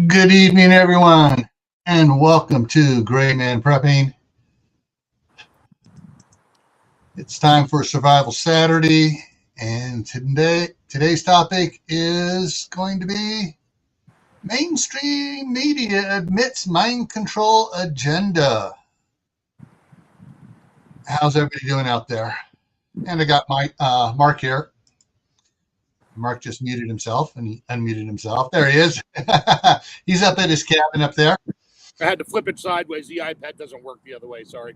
Good evening, everyone, and welcome to Gray Man Prepping. It's time for Survival Saturday, and today's topic is going to be mainstream media admits mind control agenda. How's everybody doing out there? And I got Mark here. Mark just muted himself and he unmuted himself. There he is. He's up at his cabin up there. I had to flip it sideways. The iPad doesn't work the other way. Sorry.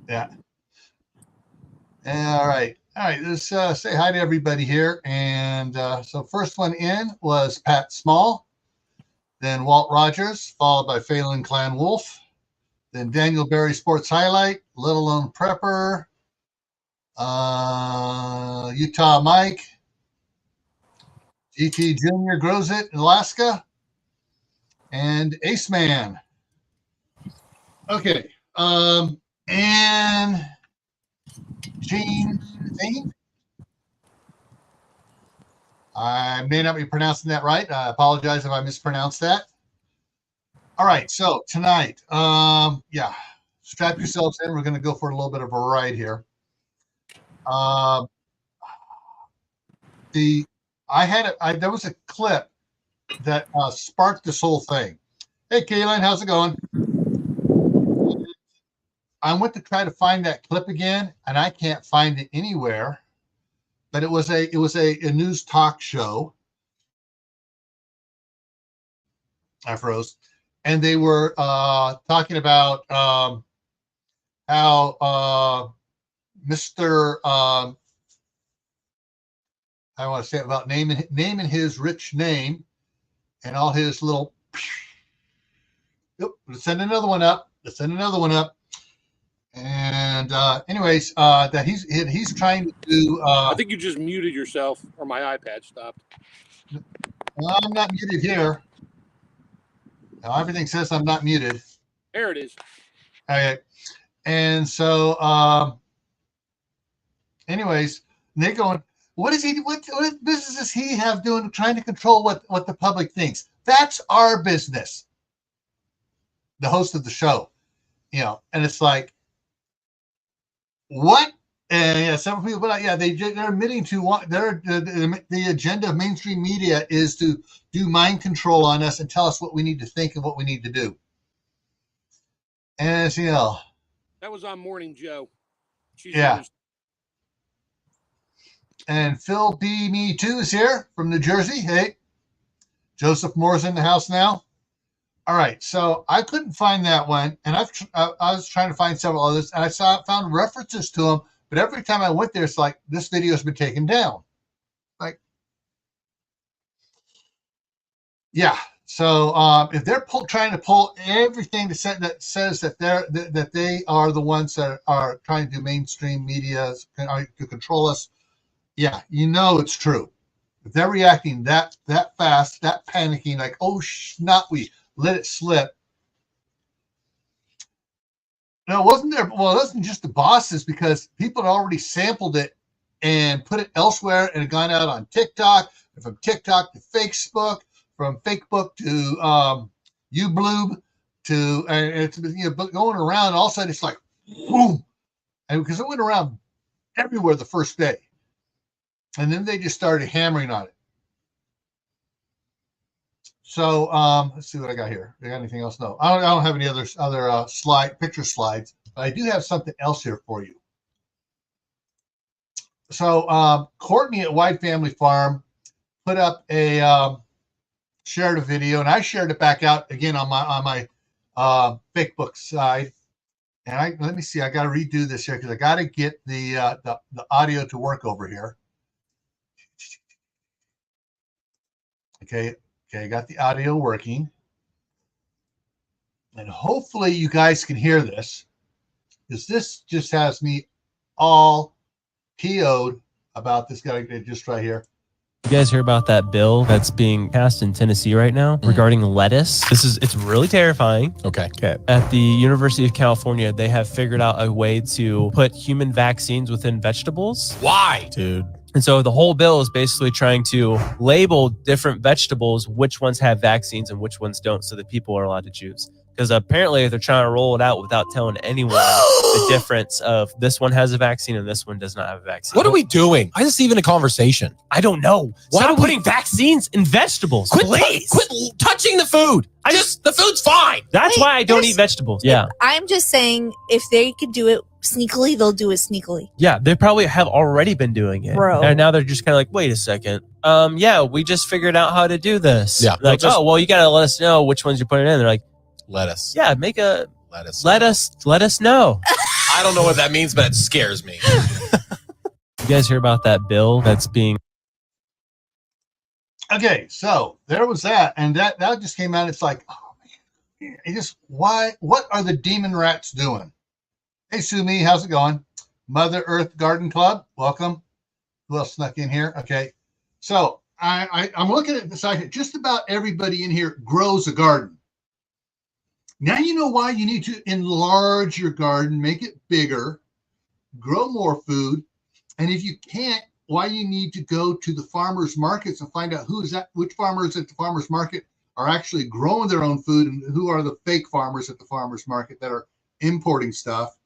Yeah. All right. Let's say hi to everybody here. And so first one in was Pat Small, then Walt Rogers, followed by Phelan Clan Wolf, then Daniel Berry Sports Highlight, Little Lone Prepper, Utah Mike, GT Junior Grows It in Alaska, and Ace Man. Okay. And Gene Zane. I may not be pronouncing that right. I apologize if I mispronounced that. All right. So tonight, strap yourselves in. We're going to go for a little bit of a ride here. There was a clip that sparked this whole thing. Hey, Kaylin, how's it going? I went to try to find that clip again, and I can't find it anywhere. But it was a news talk show. I froze, and they were talking about how Mr. I want to say about naming his rich name and all his little. Let's send another one up. And anyways, that he's trying to do. I think you just muted yourself, or my iPad stopped. Well, I'm not muted here. Now, everything says I'm not muted. There it is. Okay, and so anyways, they going. What is he? What business does he have doing trying to control what the public thinks? That's our business. The host of the show, and it's like, what? And some people, but they're admitting to what the agenda of mainstream media is to do mind control on us and tell us what we need to think and what we need to do. And that was on Morning Joe. And Phil B. Me Too is here from New Jersey. Hey, Joseph Moore's in the house now. All right, so I couldn't find that one, and I was trying to find several others, and I found references to them, but every time I went there, it's like, this video has been taken down. Like, yeah. So if they're trying to pull everything that says that they are the ones that are trying to do mainstream media to control us, yeah, it's true. If they're reacting that fast, that panicking, like, oh, not we let it slip. No, it wasn't there. Well, it wasn't just the bosses, because people had already sampled it and put it elsewhere and it gone out on TikTok, and from TikTok to Facebook, from Facebook to uBloob to, and it's going around. All of a sudden, it's like, boom, and because it went around everywhere the first day. And then they just started hammering on it. So let's see what I got here. Do I got anything else? No, I don't have any other picture slides. But I do have something else here for you. So Courtney at White Family Farm put up shared a video, and I shared it back out again on my Facebook side. And let me see. I got to redo this here because I got to get the audio to work over here. Okay, I got the audio working. And hopefully you guys can hear this, because this just has me all PO'd about this guy just right here. You guys hear about that bill that's being passed in Tennessee right now regarding lettuce? It's really terrifying. Okay. At the University of California, they have figured out a way to put human vaccines within vegetables. Why? Dude. And so the whole bill is basically trying to label different vegetables, which ones have vaccines and which ones don't, so that people are allowed to choose. Because apparently they're trying to roll it out without telling anyone the difference of this one has a vaccine and this one does not have a vaccine. What are we doing? Why is this even a conversation? I don't know. Why Stop are we putting vaccines in vegetables, please. Quit touching the food. The food's fine. That's why I don't eat vegetables. Yeah. I'm just saying, if they could do it sneakily, they'll do it sneakily. Yeah, they probably have already been doing it. Bro. And now they're just kind of like, wait a second. Yeah, we just figured out how to do this. Yeah, Like, just- oh, well, you got to let us know which ones you're putting in. They're like, lettuce. yeah, make a Lettuce. let us know. I don't know what that means, but it scares me. You guys hear about that bill that's being Okay, so there was that, and that just came out. It's like, oh man, it just what are the demon rats doing? Hey Sumi, how's it going? Mother Earth Garden Club, welcome. Who else snuck in here? Okay, so I'm looking at the site. Just about everybody in here grows a garden. Now you know why you need to enlarge your garden, make it bigger, grow more food, and if you can't, why you need to go to the farmers markets and find out which farmers at the farmers market are actually growing their own food and who are the fake farmers at the farmers market that are importing stuff.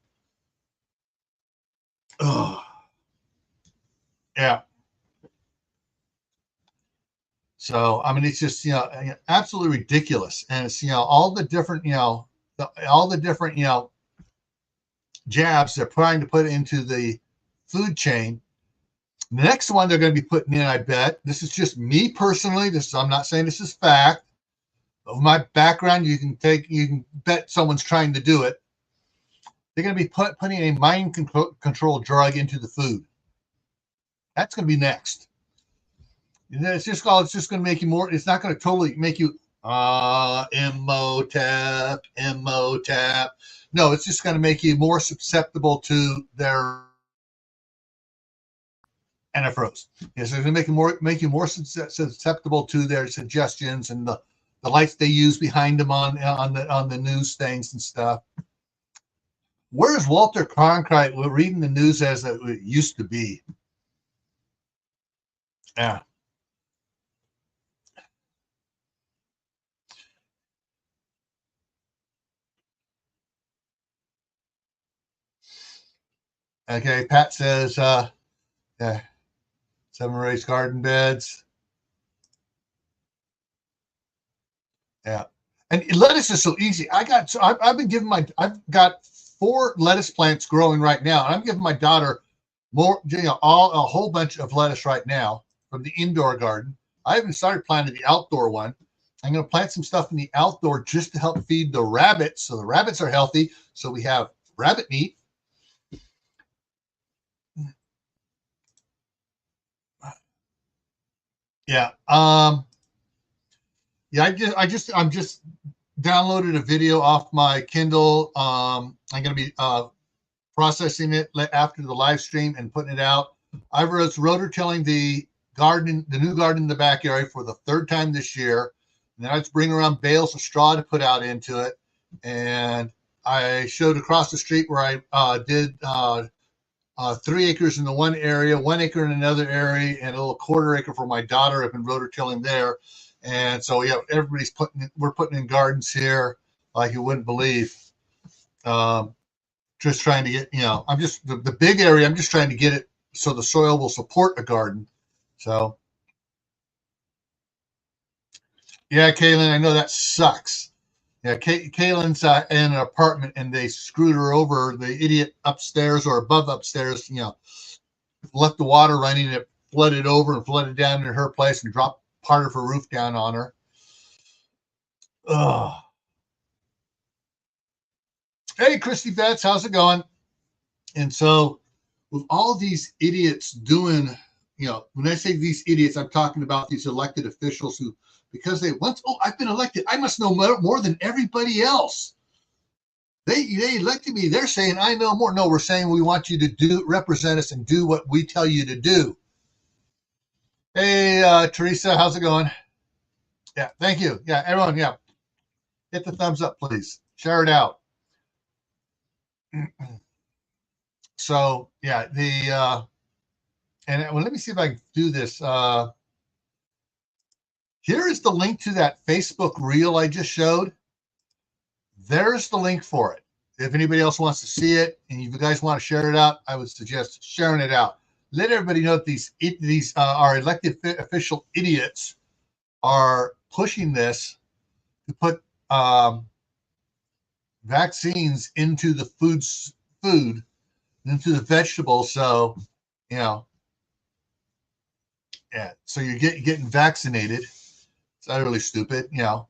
Oh, yeah. So, I mean, it's just, absolutely ridiculous. And it's, all the different, all the different, jabs they're trying to put into the food chain. The next one they're going to be putting in, I bet, this is just me personally. I'm not saying this is fact. Of my background, you can bet someone's trying to do it. They're going to be putting a mind control drug into the food. That's going to be next. It's just going to make you more. It's not going to totally make you Imhotep. No, it's just going to make you more susceptible to their. And I froze. Yes, it's going to make you more susceptible to their suggestions and the lights they use behind them on the news things and stuff. Where's Walter Cronkite reading the news as it used to be? Yeah. Okay, Pat says, yeah, 7 raised garden beds. Yeah, and lettuce is so easy. I've got 4 lettuce plants growing right now, and I'm giving my daughter a whole bunch of lettuce right now from the indoor garden. I haven't started planting the outdoor one. I'm going to plant some stuff in the outdoor just to help feed the rabbits, so the rabbits are healthy. So we have rabbit meat. Yeah. Yeah. I'm just downloaded a video off my Kindle. I'm going to be processing it after the live stream and putting it out. I was rototilling the new garden in the backyard for the 3rd time this year. And then I just bring around bales of straw to put out into it. And I showed across the street where I did 3 acres in the one area, 1 acre in another area, and a little 1/4 acre for my daughter. I've been rototilling there. And so, yeah, we're putting in gardens here like you wouldn't believe. Just trying to get, I'm just, the big area, I'm just trying to get it so the soil will support a garden. So, yeah, Kaylin, I know that sucks. Yeah, Kaylin's in an apartment and they screwed her over. The idiot upstairs or above upstairs, left the water running and it flooded over and flooded down in her place and dropped part of her roof down on her. Ugh. Hey, Christy Betts, how's it going? And so with all these idiots doing, when I say these idiots, I'm talking about these elected officials who, because I've been elected, I must know more than everybody else. They elected me. They're saying I know more. No, we're saying we want you to represent us and do what we tell you to do. Hey, Teresa, how's it going? Yeah, thank you. Yeah, everyone, yeah. Hit the thumbs up, please. Share it out. So, yeah, and well, let me see if I can do this. Here is the link to that Facebook reel I just showed. There's the link for it. If anybody else wants to see it, and if you guys want to share it out, I would suggest sharing it out. Let everybody know that these our elected official idiots are pushing this to put vaccines into the food, into the vegetables. So, you know, yeah. So you're getting vaccinated. It's utterly stupid, you know.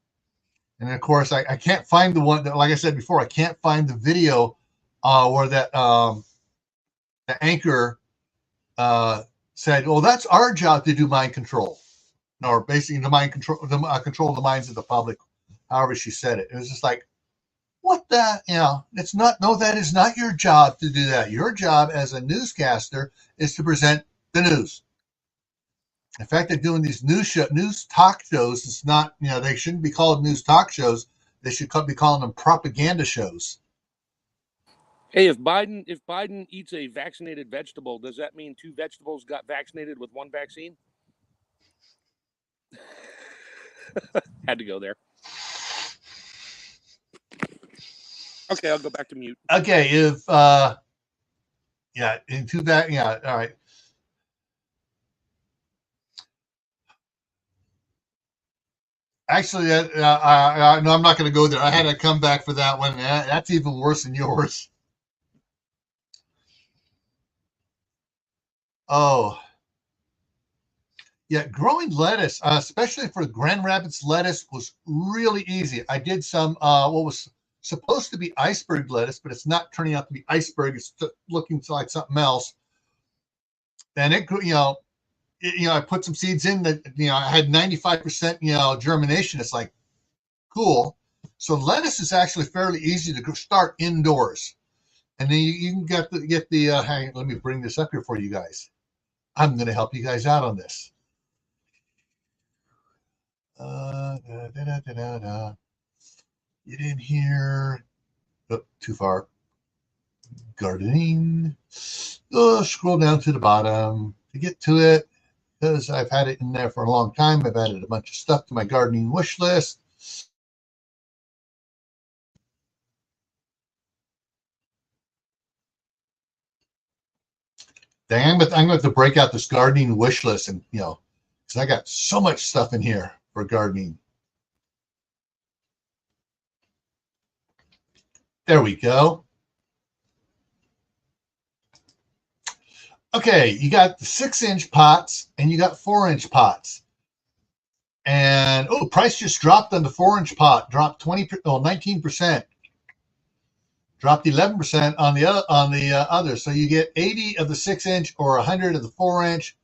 And of course, I can't find the one that, like I said before, I can't find the video where that the anchor said, "Well, that's our job to do mind control," or basically the mind control, control the minds of the public. However she said it, it was just like, what the, you know, it's not. No, that is not your job to do that. Your job as a newscaster is to present the news. In fact, they're doing these news talk shows. It's not, you know, they shouldn't be called news talk shows. They should be calling them propaganda shows. Hey, if Biden eats a vaccinated vegetable, does that mean 2 vegetables got vaccinated with 1 vaccine? Had to go there. Okay, I'll go back to mute. Okay, if yeah, into that, yeah, all right. Actually, no, I'm not going to go there. I had to come back for that one. That's even worse than yours. Oh, yeah, growing lettuce, especially for Grand Rapids lettuce, was really easy. I did some what was supposed to be iceberg lettuce, but it's not turning out to be iceberg. It's looking like something else. And it grew, you know, I put some seeds in that, you know, I had 95%, you know, germination. It's like, cool. So lettuce is actually fairly easy to start indoors. And then you can get the hang, let me bring this up here for you guys. I'm going to help you guys out on this. Get in here. Oh, too far. Gardening. Oh, scroll down to the bottom to get to it, because I've had it in there for a long time. I've added a bunch of stuff to my gardening wish list. Dang, I'm going to break out this gardening wish list, and, you know, because I got so much stuff in here for gardening. There we go. Okay, you got the 6-inch pots and you got 4-inch pots. And oh, price just dropped on the 4-inch pot, dropped 19%. Dropped 11% on the other. So you get 80 of the 6-inch or 100 of the 4-inch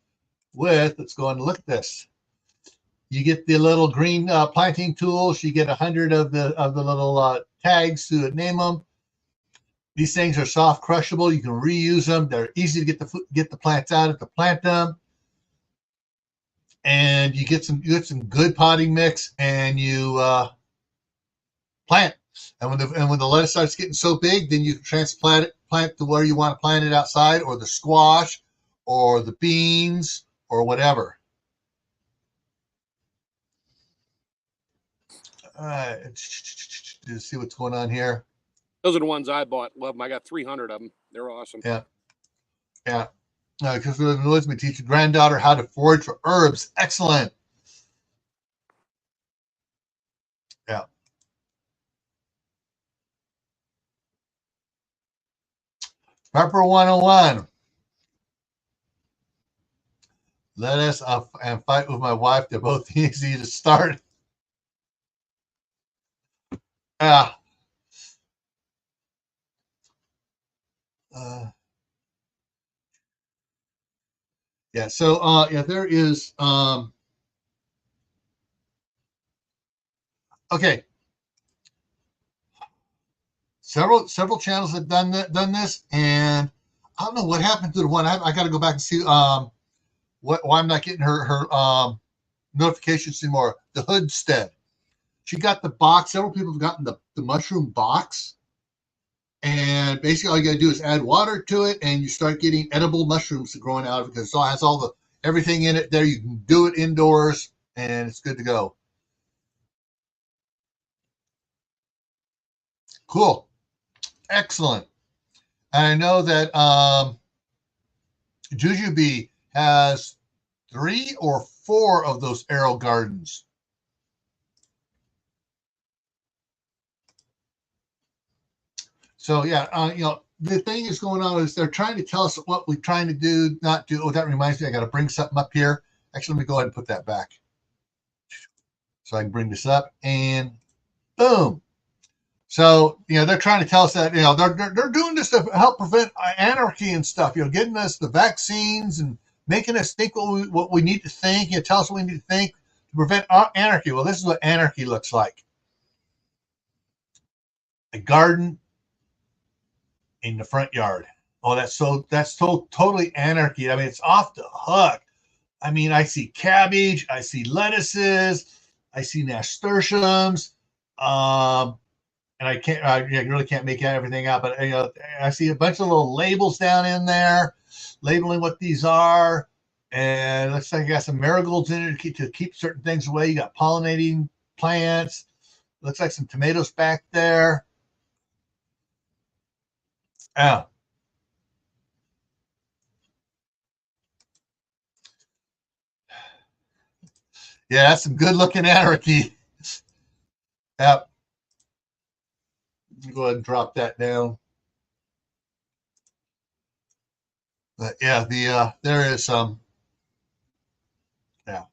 with, let's go and look at this. You get the little green planting tools. You get 100 of the little tags to name them. These things are soft crushable. You can reuse them. They're easy to get the plants out if you plant them. And you get some good potting mix, and you plant. And when the lettuce starts getting so big, then you can plant to where you want to plant it outside, or the squash, or the beans, or whatever. All right, let's see what's going on here. Those are the ones I bought. Love them. I got 300 of them. They're awesome. Yeah. Yeah. Because let me teach your granddaughter how to forage for herbs. Excellent. Yeah. Pepper 101. Lettuce and fight with my wife. They're both easy to start. Yeah. Yeah, so yeah, there is okay. Several channels have done this, and I don't know what happened to the one. I got to go back and see why I'm not getting her notifications anymore. The Hoodstead. She got the box. Several people have gotten the mushroom box, And basically all you got to do is add water to it, and you start getting edible mushrooms growing out of it, because it all has all the everything in it there. You can do it indoors, and it's good to go. Cool. Excellent. And I know that Jujube has 3 or 4 of those arrow gardens. So yeah, the thing is going on is they're trying to tell us what we're trying to do, not do. Oh, that reminds me, I got to bring something up here. Actually, let me go ahead and put that back. So I can bring this up, and boom. So, they're trying to tell us that, they're doing this to help prevent anarchy and stuff, getting us the vaccines and making us think what we need to think, tell us what we need to think to prevent anarchy. Well, this is what anarchy looks like. A garden in the front yard. Oh, that's totally anarchy. I mean, it's off the hook. I mean, I see cabbage, I see lettuces, I see nasturtiums, and I really can't make everything out, but I see a bunch of little labels down in there, labeling what these are, and it looks like I got some marigolds in it to keep certain things away. You got pollinating plants. Looks like some tomatoes back there. Oh. Yeah, that's some good looking anarchy. Yep. Go ahead and drop that down. But yeah, there is some. Yeah.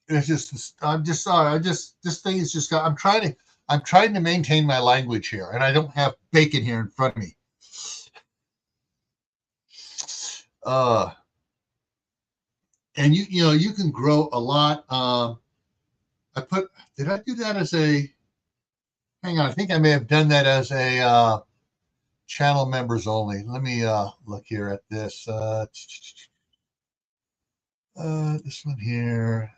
It's just, I'm just sorry. This thing is just, I'm trying to maintain my language here, and I don't have bacon here in front of me. And you can grow a lot. Did I do that as a, hang on, I think I may have done that as a channel members only. Let me look here at this. This one here.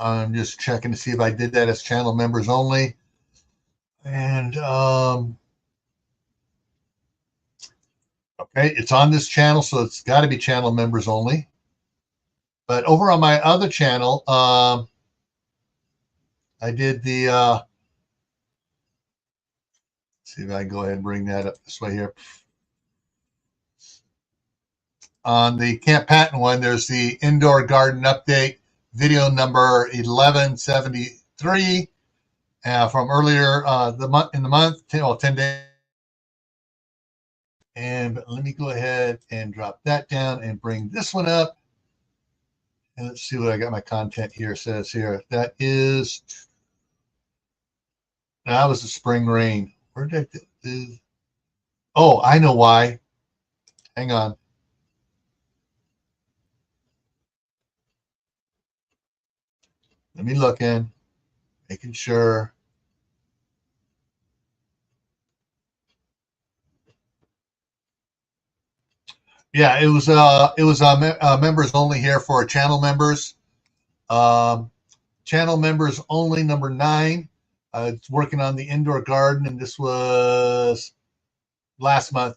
I'm just checking to see if I did that as channel members only. And okay, it's on this channel, so it's got to be channel members only. But over on my other channel, I did the, let's see if I can go ahead and bring that up this way here. On the Camp Patton one, there's the indoor garden update video number 1173 from earlier in the month, 10 days. And let me go ahead and drop that down and bring this one up. And let's see what I got my content here says here. That was the spring rain. Where did I do? Oh, I know why. Hang on. Let me look in, making sure. Yeah, it was members only here for channel members. Channel members only number 9. It's working on the indoor garden, and this was last month.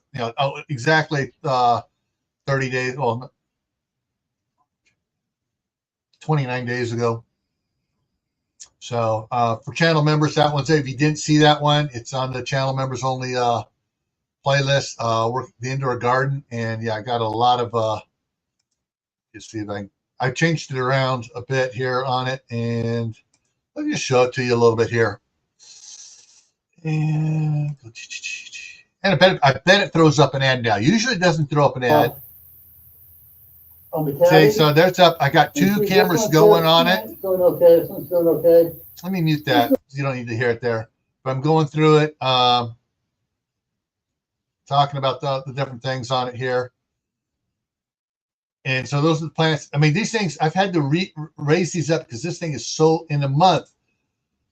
Exactly 30 days. Well, 29 days ago. So for channel members, that one's, if you didn't see that one, it's on the channel members only playlist, work the indoor garden. And yeah, I got a lot of let's see if I changed it around a bit here on it, and let me just show it to you a little bit here. And I bet it throws up an ad now. Usually it doesn't throw up an ad. Okay, so there's up. I got 2 cameras going on it. It's doing okay. This one's doing okay. Let me mute that. You don't need to hear it there. But I'm going through it, talking about the different things on it here. And so those are the plants. I mean, these things, I've had to raise these up because this thing is so, in a month,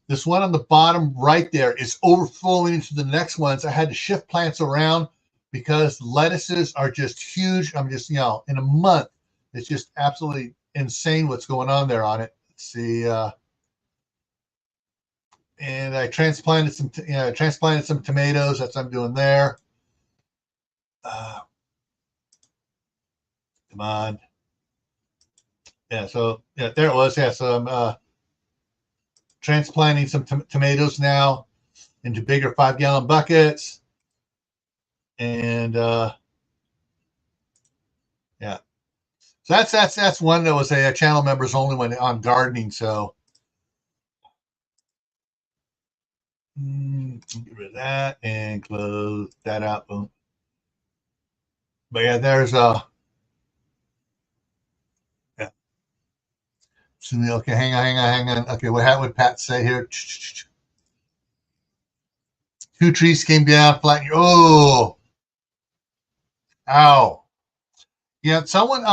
this one on the bottom right there is overflowing into the next ones. I had to shift plants around because lettuces are just huge. I'm just, in a month, it's just absolutely insane what's going on there on it. see. And I transplanted some tomatoes. That's what I'm doing there. Come on. Yeah, so yeah, there it was. Yeah, so I'm transplanting some tomatoes now into bigger 5-gallon buckets. And yeah. So that's one that was a channel members only one on gardening. So get rid of that and close that out. Boom. But yeah, there's yeah. Okay, hang on. Okay, what would Pat say here? 2 trees came down, flat. Oh, ow. Yeah, someone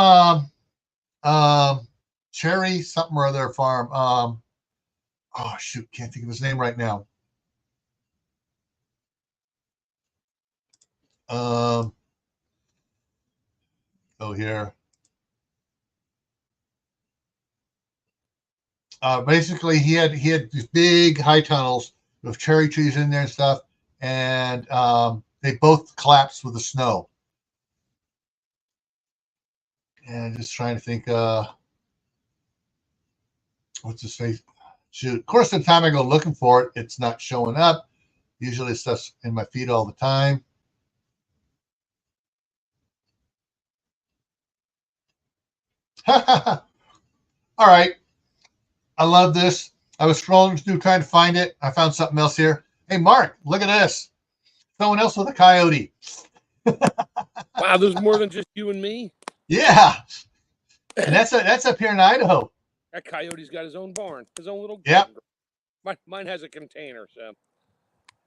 Cherry something or other farm. Oh shoot, can't think of his name right now. Go here. Basically, he had these big high tunnels with cherry trees in there and stuff, and they both collapsed with the snow. And just trying to think, what's his face? Shoot, of course, the time I go looking for it, it's not showing up. Usually, stuff's in my feed all the time. All right. I love this. I was scrolling through trying to find it. I found something else here. Hey, Mark, look at this. Someone else with a coyote. Wow, there's more than just you and me. Yeah. And that's up here in Idaho. That coyote's got his own barn, his own little. Yep. Mine has a container, so.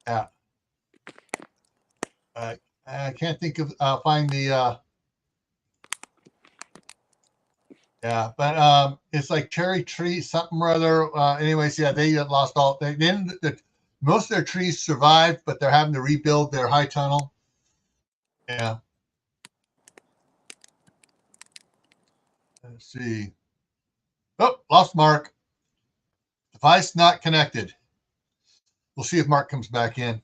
Yeah. I can't think of find the yeah, but it's like cherry tree something or other. Anyways, yeah, they lost all. They didn't. Most of their trees survived, but they're having to rebuild their high tunnel. Yeah. Let's see. Oh, lost Mark. Device not connected. We'll see if Mark comes back in.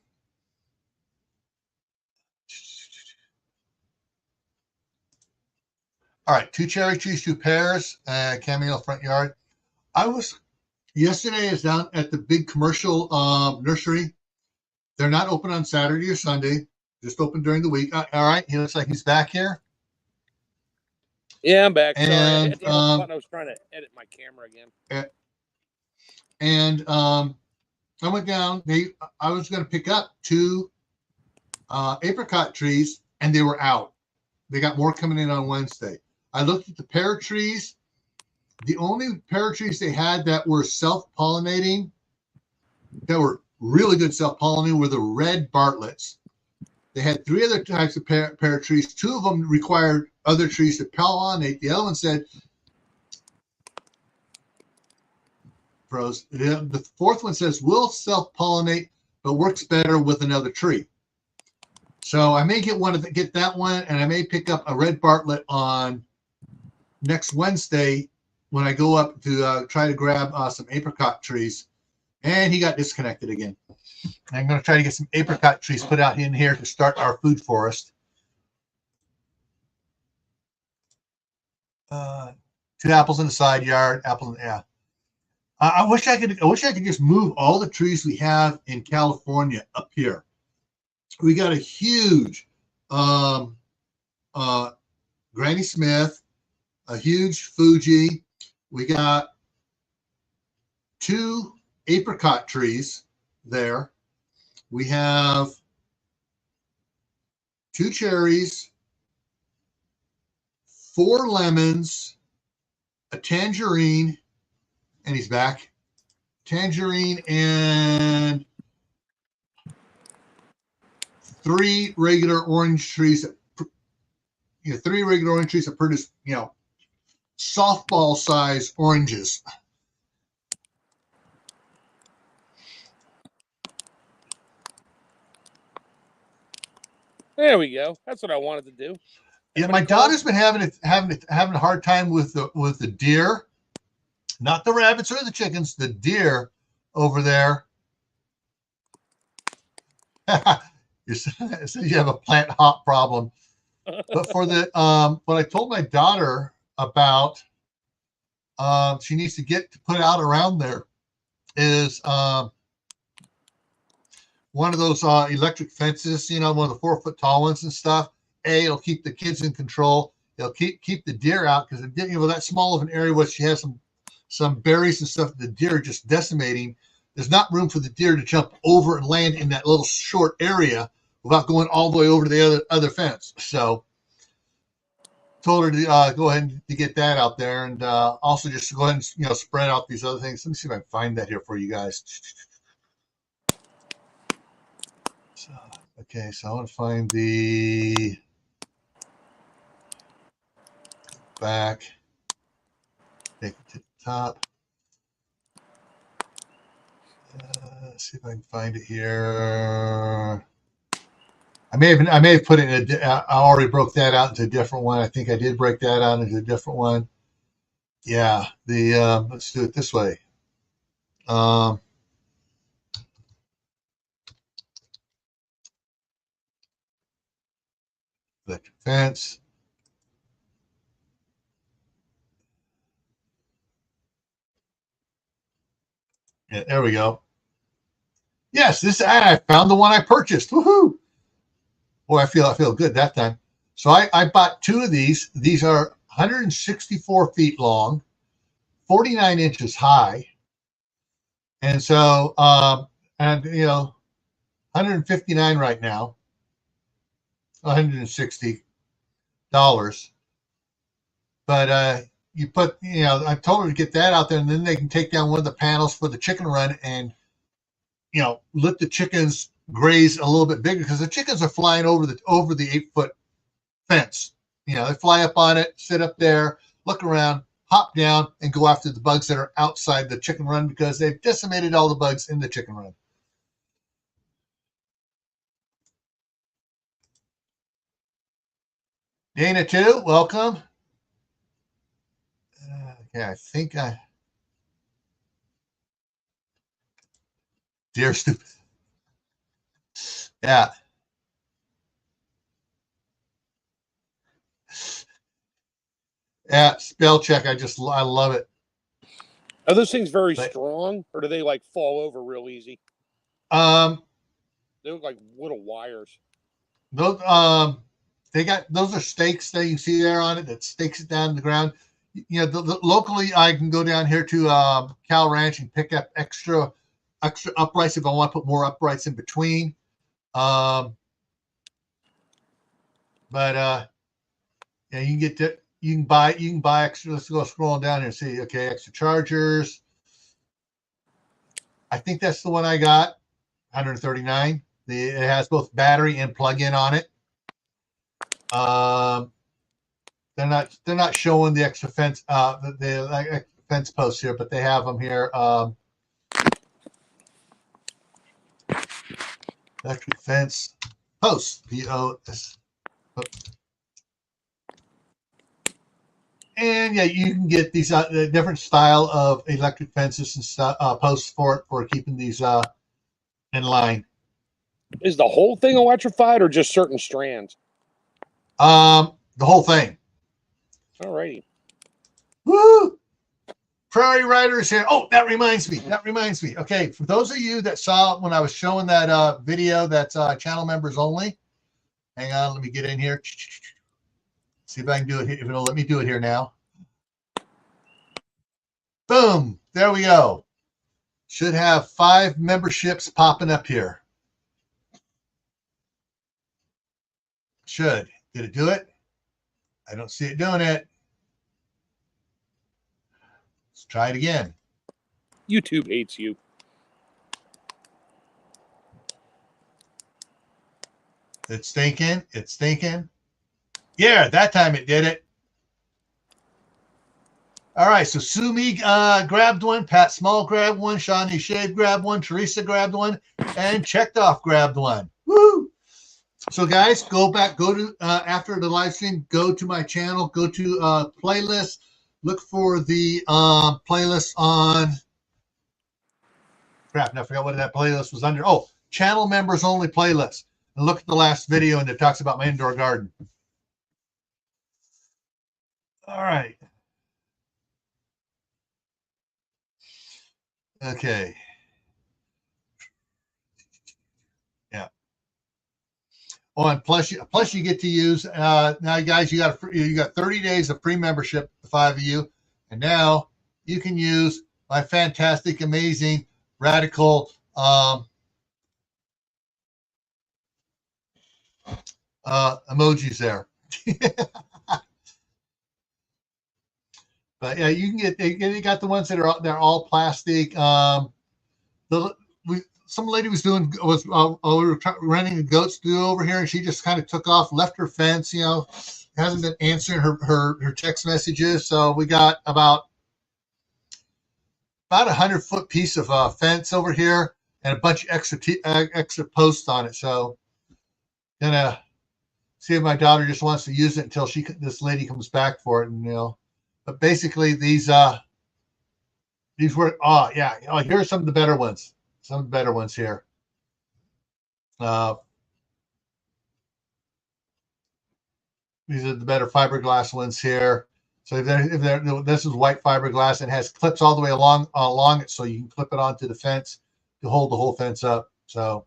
All right, 2 cherry trees, 2 pears, cameo front yard. Yesterday I was down at the big commercial nursery. They're not open on Saturday or Sunday, just open during the week. All right, he looks like he's back here. Yeah, I'm back. And, sorry, I hit the button. I was trying to edit my camera again. And I went down. I was going to pick up 2 apricot trees, and they were out. They got more coming in on Wednesday. I looked at the pear trees. The only pear trees they had that were self-pollinating, that were really good self-pollinating, were the red Bartletts. They had 3 other types of pear trees. 2 of them required other trees to pollinate. The other one said, the 4th one says, will self-pollinate, but works better with another tree. So I may get that one, and I may pick up a red Bartlett on next Wednesday when I go up to try to grab some apricot trees. And he got disconnected again. I'm going to try to get some apricot trees put out in here to start our food forest. 2 apples in the side yard. Apples, yeah. I wish I could just move all the trees we have in California up here. We got a huge Granny Smith, a huge Fuji. We got 2 apricot trees there. We have 2 cherries, 4 lemons, a tangerine, and he's back. Tangerine and 3 regular orange trees. 3 regular orange trees that produce, softball size oranges. There we go. That's what I wanted to do. Yeah, my daughter's been having a hard time with the deer. Not the rabbits or the chickens, the deer over there. You said you have a plant hop problem. But for the what I told my daughter about, she needs to get to put out around there is one of those electric fences, you know, one of the 4-foot tall ones and stuff. It'll keep the kids in control. It'll keep the deer out because, you know, that small of an area where she has some berries and stuff, the deer are just decimating. There's not room for the deer to jump over and land in that little short area without going all the way over to the other fence. So told her to go ahead and get that out there, and also just go ahead and, you know, spread out these other things. Let me see if I can find that here for you guys. So, okay, so I want to find the back, take it to the top. Let's see if I can find it here. I may have put it in I already broke that out into a different one. I think I did break that out into a different one. Yeah, let's do it this way. Electric fence. Yeah, there we go. Yes, I found the one I purchased. Woohoo! Boy, I feel good that time. So I bought 2 of these. These are 164 feet long, 49 inches high, and so and you know, 159 right now, $160. But you put, you know, I told her to get that out there, and then they can take down one of the panels for the chicken run and, you know, let the chickens graze a little bit bigger, because the chickens are flying over the 8-foot fence. You know, they fly up on it, sit up there, look around, hop down, and go after the bugs that are outside the chicken run because they've decimated all the bugs in the chicken run. Dana too, welcome. Okay, I think dear stupid. Yeah. Yeah, spell check. I love it. Are those things very strong, or do they like fall over real easy? They look like little wires. Those those are stakes that you see there on it that stakes it down in the ground. You know, locally I can go down here to Cal Ranch and pick up extra uprights if I want to put more uprights in between. But yeah, you can buy extra. Let's go scrolling down here and see. Okay, extra chargers. I think that's the one I got. 139. It has both battery and plug-in on it. They're not showing the extra fence the fence posts here, but they have them here. Electric fence posts, POS. And yeah, you can get these different style of electric fences and stuff, posts for keeping these in line. Is the whole thing electrified or just certain strands? The whole thing. All righty. Woo! Prairie Riders here. Oh, that reminds me. Okay, for those of you that saw when I was showing that video that's channel members only, hang on, let me get in here. See if I can do it. If it'll let me do it here now. Boom. There we go. Should have 5 memberships popping up here. Should. Did it do it? I don't see it doing it. Let's try it again. YouTube hates you. It's thinking. It's thinking. Yeah, that time it did it. All right, so Sumi grabbed one, Pat Small grabbed one, Shawnee Shave grabbed one, Teresa grabbed one, and Checked Off grabbed one. Woo! So guys, go to after the live stream, go to my channel, go to playlist, look for the playlist on. Crap! I forgot what that playlist was under. Oh, channel members only playlist. And look at the last video, and it talks about my indoor garden. All right. Okay. Yeah. Oh, and plus you get to use now, guys. You got 30 days of free membership, the 5 of you, and now you can use my fantastic, amazing, radical emojis there. But yeah, you can get. You got the ones that are they're all plastic. Some lady was we were renting a goat stew over here, and she just kind of took off, left her fence. Hasn't been answering her text messages. So we got about 100-foot piece of fence over here, and a bunch of extra posts on it. So gonna see if my daughter just wants to use it until this lady comes back for it, and But basically, these were here are some of the better ones. Some of the better ones here. These are the better fiberglass ones here. So this is white fiberglass and has clips all the way along it, so you can clip it onto the fence to hold the whole fence up. So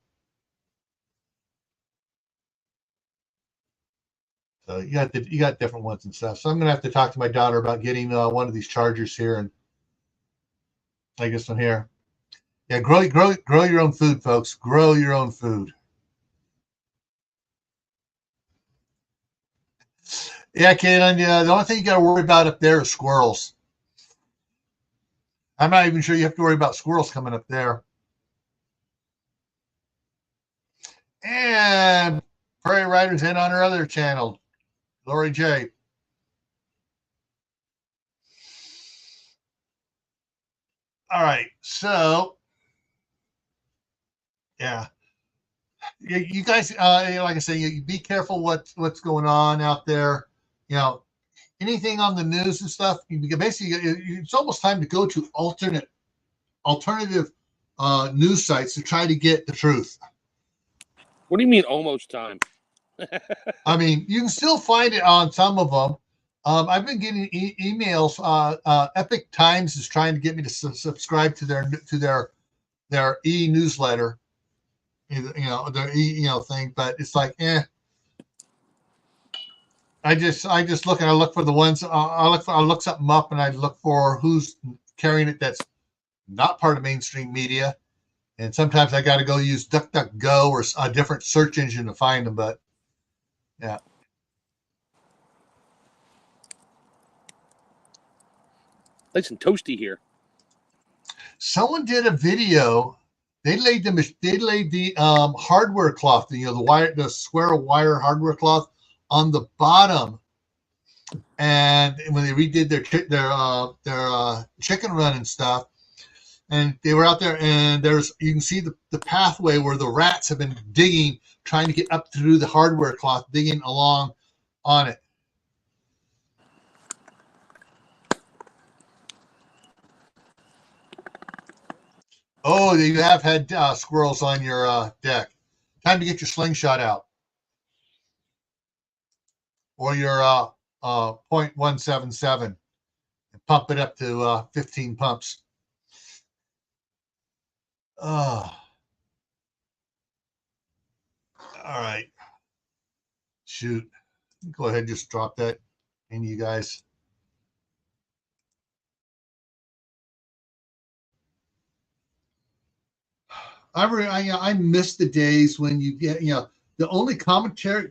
you got different ones and stuff. So I'm gonna have to talk to my daughter about getting one of these chargers here, and like this one here. Yeah, grow your own food, folks. Grow your own food. Yeah, Caitlin. Yeah, the only thing you got to worry about up there is squirrels. I'm not even sure you have to worry about squirrels coming up there. And Prairie Riders in on her other channel, Lori J. All right, so yeah, you guys, like I say, you be careful what's going on out there. Anything on the news and stuff. Basically, it's almost time to go to alternative news sites to try to get the truth. What do you mean almost time? I mean, you can still find it on some of them. I've been getting emails. Epic Times is trying to get me to subscribe to their e-newsletter, their thing. But it's like, I just look for the ones. I look something up, and I look for who's carrying it that's not part of mainstream media. And sometimes I got to go use DuckDuckGo or a different search engine to find them. But yeah. Nice and toasty here. Someone did a video. They laid the hardware cloth, the square wire hardware cloth on the bottom. And when they redid their chicken run and stuff, and they were out there, and you can see the pathway where the rats have been digging, trying to get up through the hardware cloth, digging along on it. Oh, you have had squirrels on your deck. Time to get your slingshot out, or your .177, and pump it up to 15 pumps. All right. Shoot. Go ahead and just drop that in, you guys. I miss the days when you get, the only commentary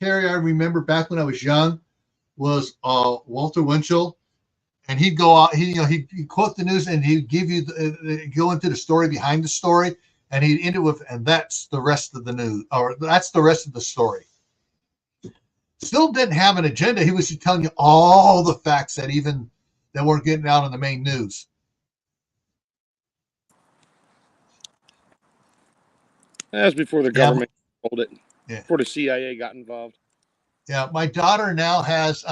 I remember back when I was young was Walter Winchell. And he'd go out, he'd quote the news, and he'd give you go into the story behind the story, and he'd end it with, and that's the rest of the news, or that's the rest of the story. Still didn't have an agenda. He was just telling you all the facts that weren't getting out on the main news. That's before the government pulled it. Yeah. Before the CIA got involved. Yeah, my daughter now has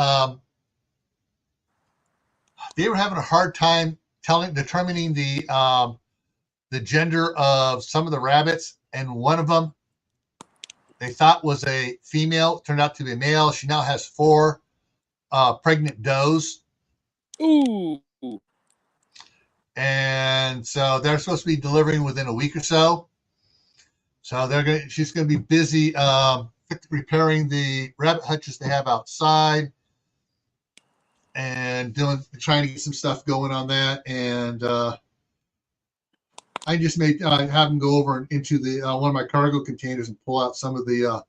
they were having a hard time determining the gender of some of the rabbits, and one of them they thought was a female, turned out to be a male. She now has 4 pregnant does. Ooh. And so they're supposed to be delivering within a week or so. So she's going to be busy repairing the rabbit hutches they have outside and trying to get some stuff going on that. And I just have them go over into the one of my cargo containers and pull out some of the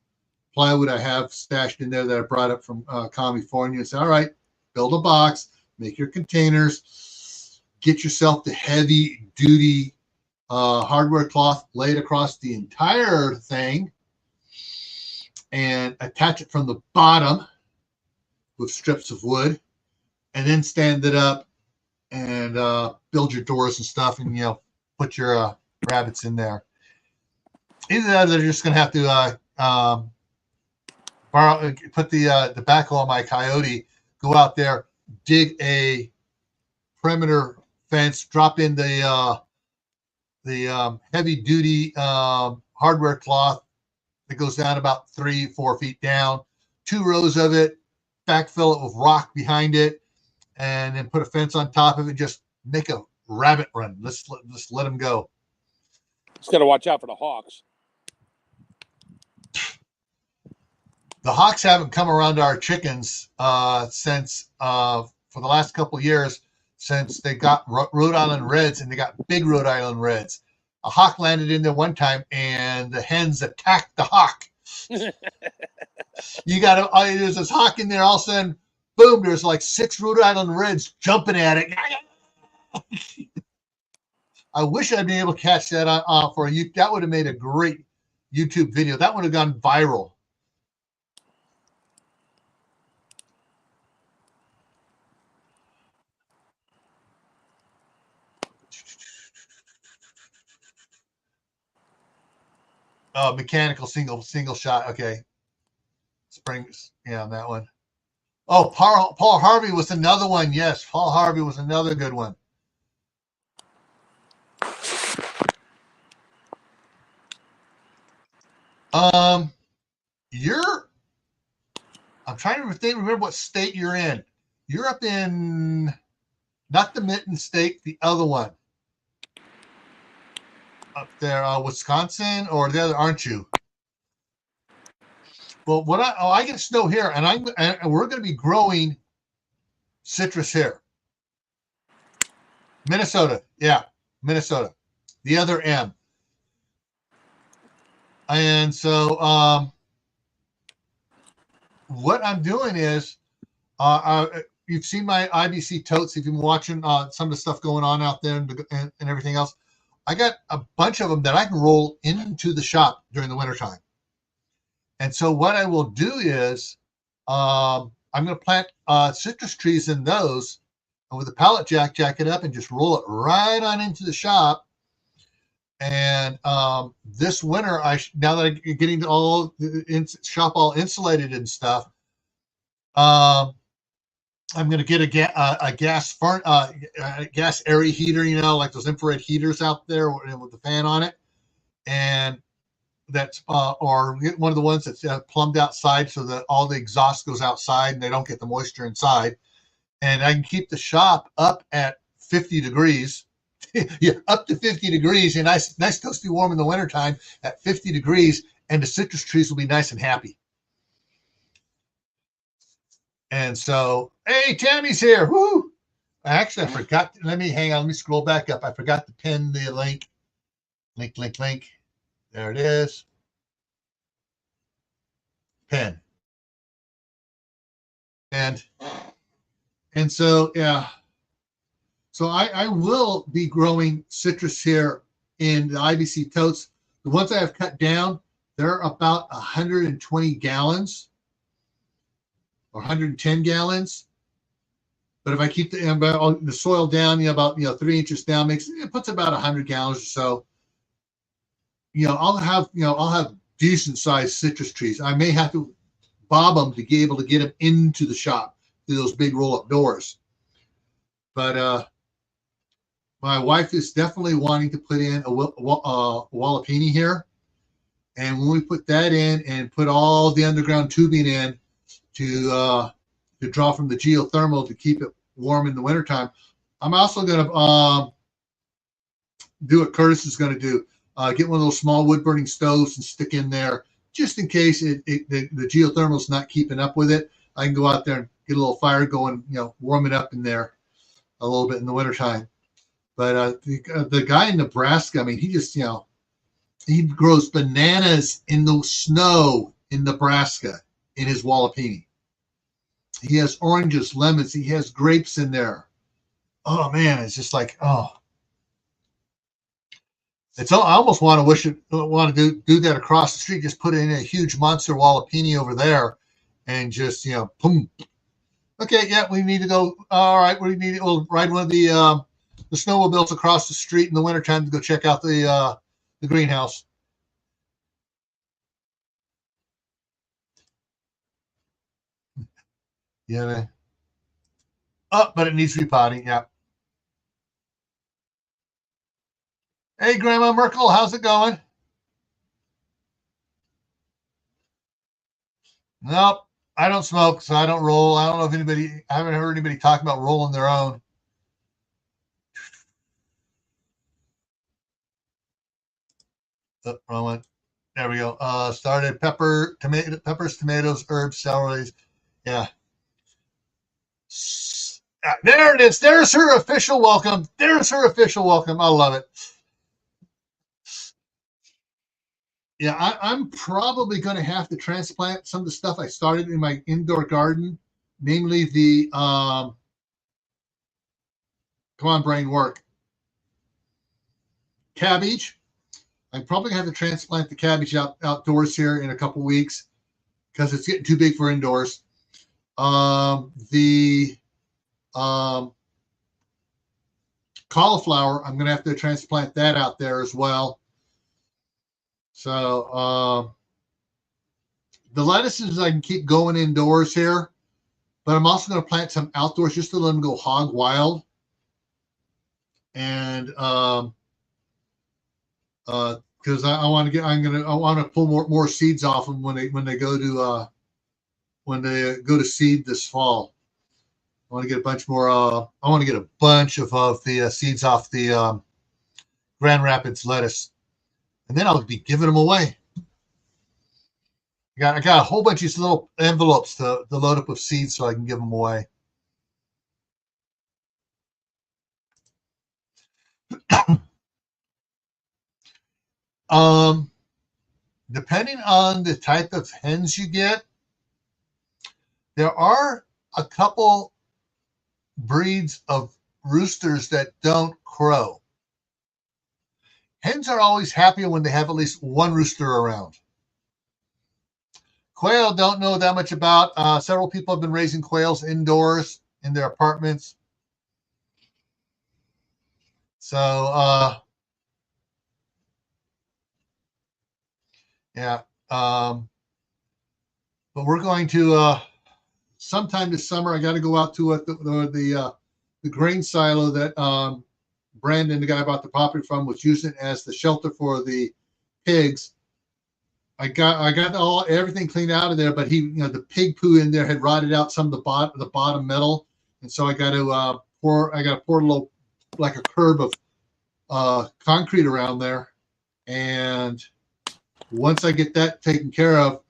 plywood I have stashed in there that I brought up from California and say, all right, build a box, make your containers, get yourself the heavy duty hardware cloth laid across the entire thing and attach it from the bottom with strips of wood, and then stand it up and build your doors and stuff, and put your rabbits in there. Either that, or they're just going to have to put the backhoe on my coyote, go out there, dig a perimeter fence, drop in the heavy duty hardware cloth that goes down about 3-4 feet down, 2 rows of it, backfill it with rock behind it, and then put a fence on top of it. Just make a rabbit run. Let's let them go. Just got to watch out for the hawks. The hawks haven't come around our chickens since for the last couple of years, since they got Rhode Island Reds, and they got big Rhode Island Reds. A hawk landed in there one time, and the hens attacked the hawk. There's this hawk in there, all of a sudden, boom, there's like 6 Rhode Island Reds jumping at it. I wish I'd been able to catch that for you. That would have made a great YouTube video. That would have gone viral. Mechanical single shot. Okay. Springs. Yeah, on that one. Oh, Paul Harvey was another one. Yes, Paul Harvey was another good one. I'm trying to remember what state you're in. You're up in, not the Mitten State, the other one. Up there, Wisconsin, or the other, aren't you? Well, I get snow here, and we're going to be growing citrus here. Minnesota, yeah, Minnesota, the other M. And so, what I'm doing is, you've seen my IBC totes. If you've been watching some of the stuff going on out there and everything else, I got a bunch of them that I can roll into the shop during the wintertime. And so what I will do is I'm going to plant citrus trees in those, and with a pallet jack it up and just roll it right on into the shop. And this winter, now that I'm getting all shop all insulated and stuff, I'm going to get a gas area heater, like those infrared heaters out there with the fan on it, and that's or get one of the ones that's plumbed outside so that all the exhaust goes outside and they don't get the moisture inside. And I can keep the shop up at 50 degrees. Yeah, up to 50 degrees, and nice toasty warm in the wintertime at 50 degrees, and the citrus trees will be nice and happy. And so, hey, Tammy's here. Woo! Actually, I forgot. Let me scroll back up. I forgot to pin the link. Link. There it is. Pin. And so, yeah. So I will be growing citrus here in the IBC totes. The ones I have cut down, they're about 120 gallons or 110 gallons. But if I keep the soil down, about 3 inches down, it puts about 100 gallons or so. I'll have decent sized citrus trees. I may have to bob them to be able to get them into the shop through those big roll up doors. But my wife is definitely wanting to put in a Wallapini here. And when we put that in and put all the underground tubing in to draw from the geothermal to keep it warm in the wintertime, I'm also going to do what Curtis is going to do. Get one of those small wood burning stoves and stick in there just in case the geothermal is not keeping up with it. I can go out there and get a little fire going, warm it up in there a little bit in the wintertime. But the guy in Nebraska, I mean, he just, he grows bananas in the snow in Nebraska in his Wallapini. He has oranges, lemons. He has grapes in there. Oh, man, it's just like, oh. I almost want to do that across the street. Just put in a huge monster Wallapini over there and just, boom. Okay, yeah, we need to go. All right, we'll ride one of the snowmobiles across the street in the wintertime to go check out the greenhouse. Yeah, man. Oh, but it needs repotting. Yeah. Hey, Grandma Merkel, how's it going? Nope, I don't smoke, so I don't roll. I don't know if I haven't heard anybody talk about rolling their own. Oh, wrong one. There we go. Started peppers, tomatoes, herbs, celery. Yeah. There it is. There's her official welcome. There's her official welcome. I love it. Yeah, I'm probably going to have to transplant some of the stuff I started in my indoor garden, namely the come on, brain, work. Cabbage. I'm probably going to have to transplant the cabbage outdoors here in a couple weeks because it's getting too big for indoors. The cauliflower, I'm going to have to transplant that out there as well. So the lettuces I can keep going indoors here, but I'm also going to plant some outdoors just to let them go hog wild. And because I want to pull more seeds off them when they go to seed this fall. I want to get a bunch more. I want to get a bunch of the seeds off the Grand Rapids lettuce, and then I'll be giving them away. I got a whole bunch of these little envelopes to load up with seeds so I can give them away. Depending on the type of hens you get, there are a couple breeds of roosters that don't crow. Hens are always happier when they have at least one rooster around. Quail, don't know that much about. Several people have been raising quails indoors in their apartments. So, yeah. But we're going to, sometime this summer, I got to go out to the grain silo that Brandon, the guy I bought the property from, was using as the shelter for the pigs. I got everything cleaned out of there, but the pig poo in there had rotted out some of the bottom metal, and so I got to pour a little, like a curb of concrete around there, and once I get that taken care of,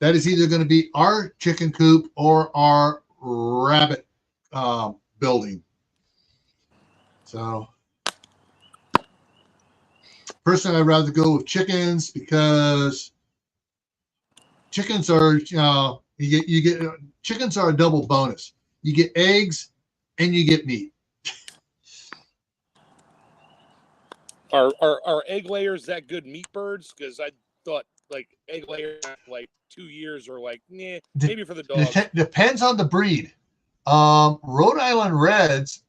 that is either going to be our chicken coop or our rabbit building. So personally, I'd rather go with chickens because chickens are, you get chickens are a double bonus. You get eggs and you get meat. Are egg layers that good meat birds? Because I thought like egg layers like 2 years or like maybe for the dogs. Depends on the breed. Rhode Island Reds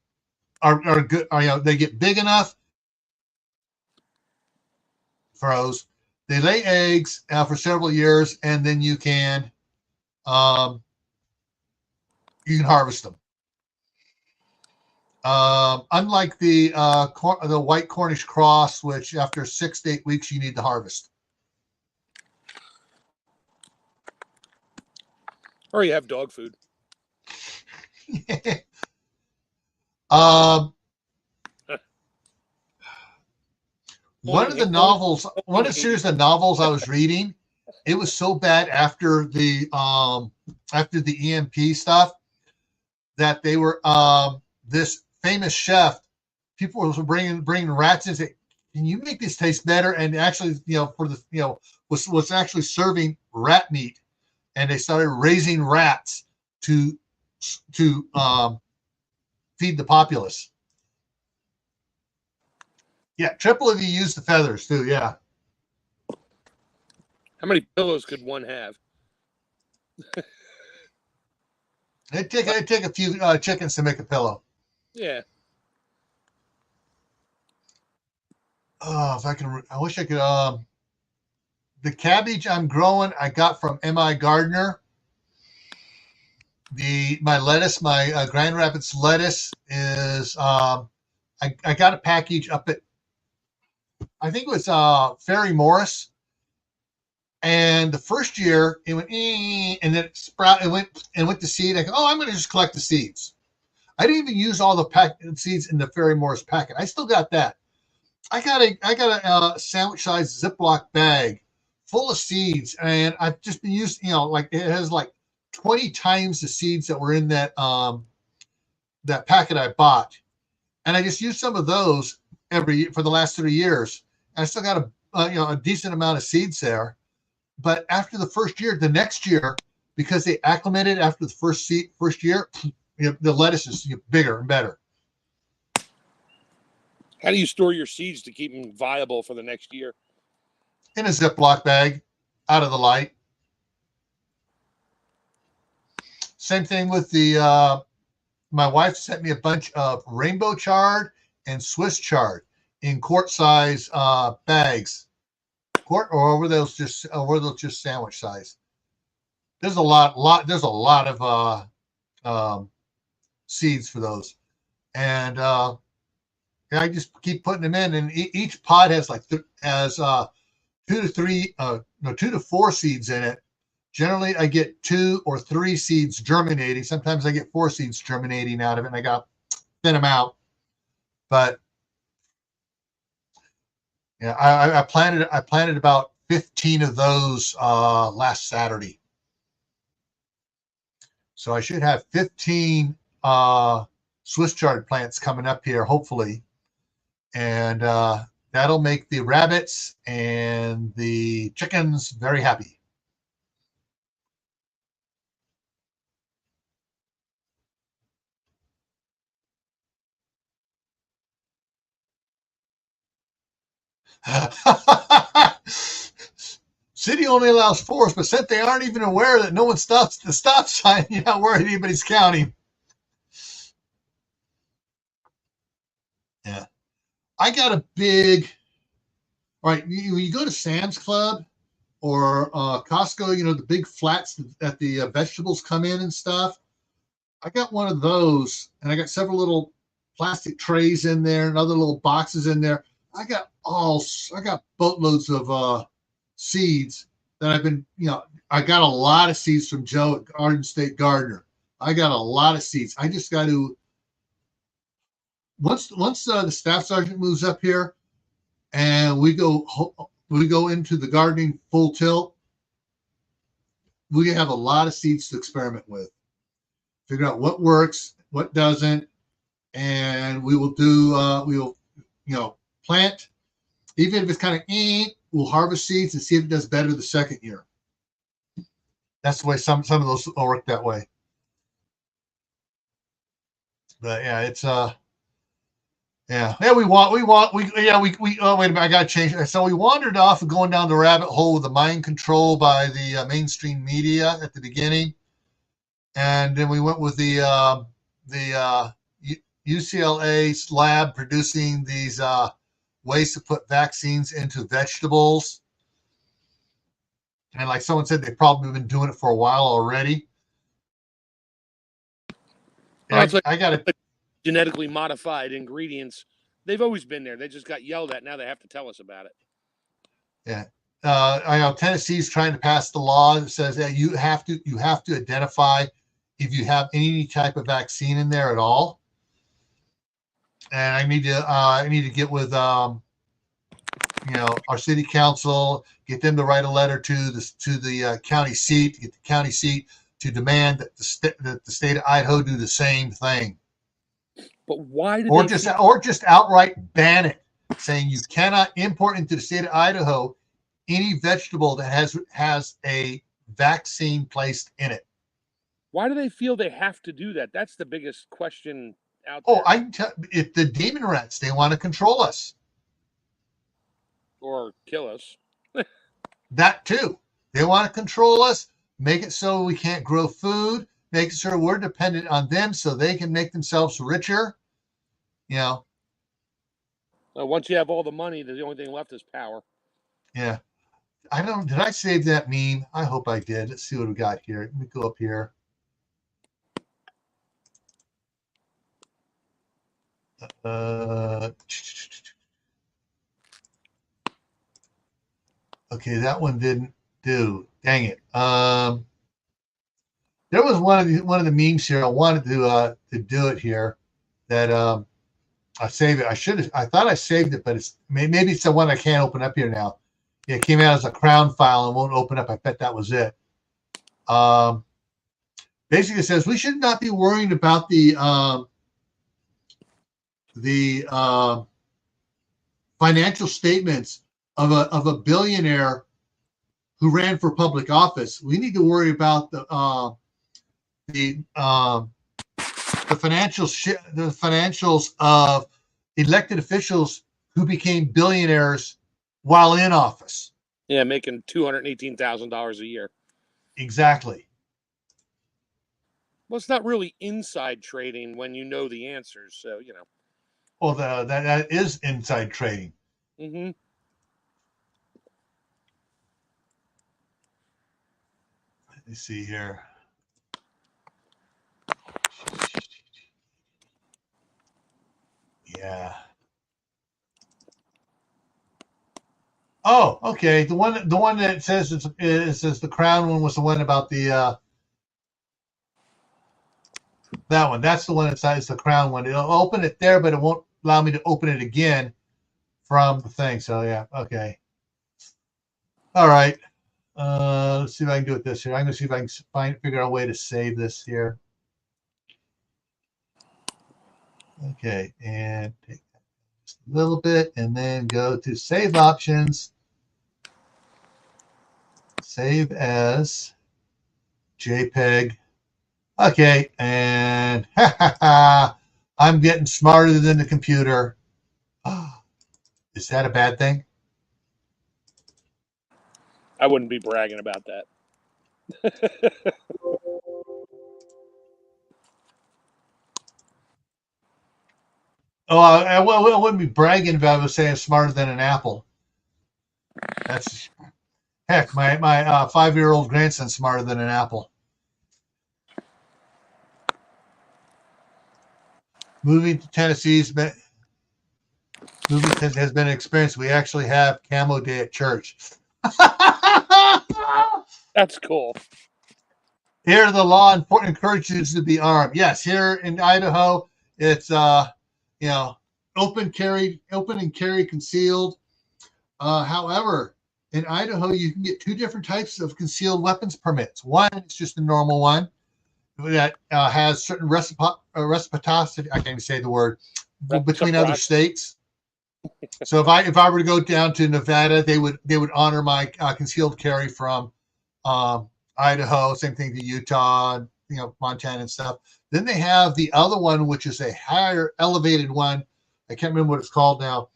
are good. They get big enough. Froze. They lay eggs for several years, and then you can harvest them. Unlike the white Cornish cross, which after 6 to 8 weeks you need to harvest. Or you have dog food. One of the novels, one of the series of novels I was reading, it was so bad after the EMP stuff that they were this famous chef. People were bringing rats in and say, "Can you make this taste better?" And actually, was actually serving rat meat, and they started raising rats to feed the populace. Yeah, triple if you use the feathers too. Yeah. How many pillows could one have? It'd take a few chickens to make a pillow. Yeah. Oh, if I can, I wish I could. The cabbage I'm growing, I got from M.I. Gardner. My lettuce, my Grand Rapids lettuce is. I got a package up at, I think it was Ferry Morris. And the first year it went, and then it went to seed. I go, I'm going to just collect the seeds. I didn't even use all the seeds in the Ferry Morris packet. I still got that. I got a sandwich sized Ziploc bag full of seeds, and I've just been using, like it has like 20 times the seeds that were in that that packet I bought, and I just used some of those for the last 3 years. And I still got a decent amount of seeds there. But after the first year, the next year, because they acclimated after the first year, the lettuce is bigger and better. How do you store your seeds to keep them viable for the next year? In a Ziploc bag, out of the light. Same thing with my wife sent me a bunch of rainbow chard and Swiss chard in quart size bags. Or were those just sandwich size? There's a lot of seeds for those, and I just keep putting them in, and each pod has like 2 to 4 seeds in it. Generally, I get 2 or 3 seeds germinating. Sometimes I get 4 seeds germinating out of it, and I got to thin them out. But yeah, I planted about 15 of those last Saturday. So I should have 15 Swiss chard plants coming up here, hopefully. And that'll make the rabbits and the chickens very happy. City only allows 4s, but since they aren't even aware that no one stops the stop sign, you're not worried anybody's counting. Yeah. I got a big, all right, when you go to Sam's Club or Costco, the big flats that the vegetables come in and stuff. I got one of those, and I got several little plastic trays in there and other little boxes in there. I got boatloads of seeds that I've been, I got a lot of seeds from Joe at Garden State Gardener. I got a lot of seeds. I just got to, once the staff sergeant moves up here and we go into the gardening full tilt, we have a lot of seeds to experiment with. Figure out what works, what doesn't, and we will plant, even if it's kind of we'll harvest seeds and see if it does better the second year. That's the way some of those will work that way. But yeah, it's oh wait a minute, I gotta change it. So we wandered off going down the rabbit hole with the mind control by the mainstream media at the beginning, and then we went with the UCLA's lab producing these ways to put vaccines into vegetables. And like someone said, they've probably been doing it for a while already. I got it. genetically modified ingredients. They've always been there. They just got yelled at. Now they have to tell us about it. Yeah. I know Tennessee's trying to pass the law that says that you have to identify if you have any type of vaccine in there at all. And I need to get with our city council, get them to write a letter to the county seat, to get the county seat to demand that the state of Idaho do the same thing. But why did or just outright ban it, saying you cannot import into the state of Idaho any vegetable that has a vaccine placed in it. Why do they feel they have to do that? That's the biggest question out there. Oh, I can tell. If the demon rats, they want to control us. Or kill us. That too. They want to control us, make it so we can't grow food, make it so we're dependent on them so they can make themselves richer. Once you have all the money, the only thing left is power. Yeah. I don't. Did I save that meme? I hope I did. Let's see what we got here. Let me go up here. Okay, that one didn't do. Dang it. There was one of the memes here. I wanted to do it here. That I saved it. I thought I saved it, but maybe it's the one I can't open up here now. Yeah, it came out as a crown file and won't open up. I bet that was it. Basically, it says we should not be worrying about the financial statements of a billionaire who ran for public office. We need to worry about the financials of elected officials who became billionaires while in office. Yeah, making $218,000 a year. Exactly. Well, it's not really inside trading when you know the answers, so Well, that is inside trading. Mm-hmm. Let me see here. Yeah. Oh, okay. The one that says it says the crown one was the one about the that one. That's the one that says the crown one. It'll open it there, but it won't allow me to open it again from the thing. So yeah, okay. All right. Let's see if I can do it this here. I'm gonna see if I can figure out a way to save this here. Okay, and take that just a little bit, and then go to save options. Save as JPEG. Okay, and I'm getting smarter than the computer. Is that a bad thing? I wouldn't be bragging about that. Oh, I wouldn't be bragging if I was saying smarter than an apple. That's heck. My 5-year-old grandson's smarter than an apple. Moving to Tennessee's has been an experience. We actually have camo day at church. That's cool. Here, the law encourages you to be armed. Yes, here in Idaho, it's open and carry concealed. However, in Idaho, you can get two different types of concealed weapons permits. One is just a normal one that has certain reciprocity. I can't even say the word between other states. So if I were to go down to Nevada, they would honor my concealed carry from Idaho. Same thing to Utah, Montana and stuff. Then they have the other one, which is a higher elevated one. I can't remember what it's called now.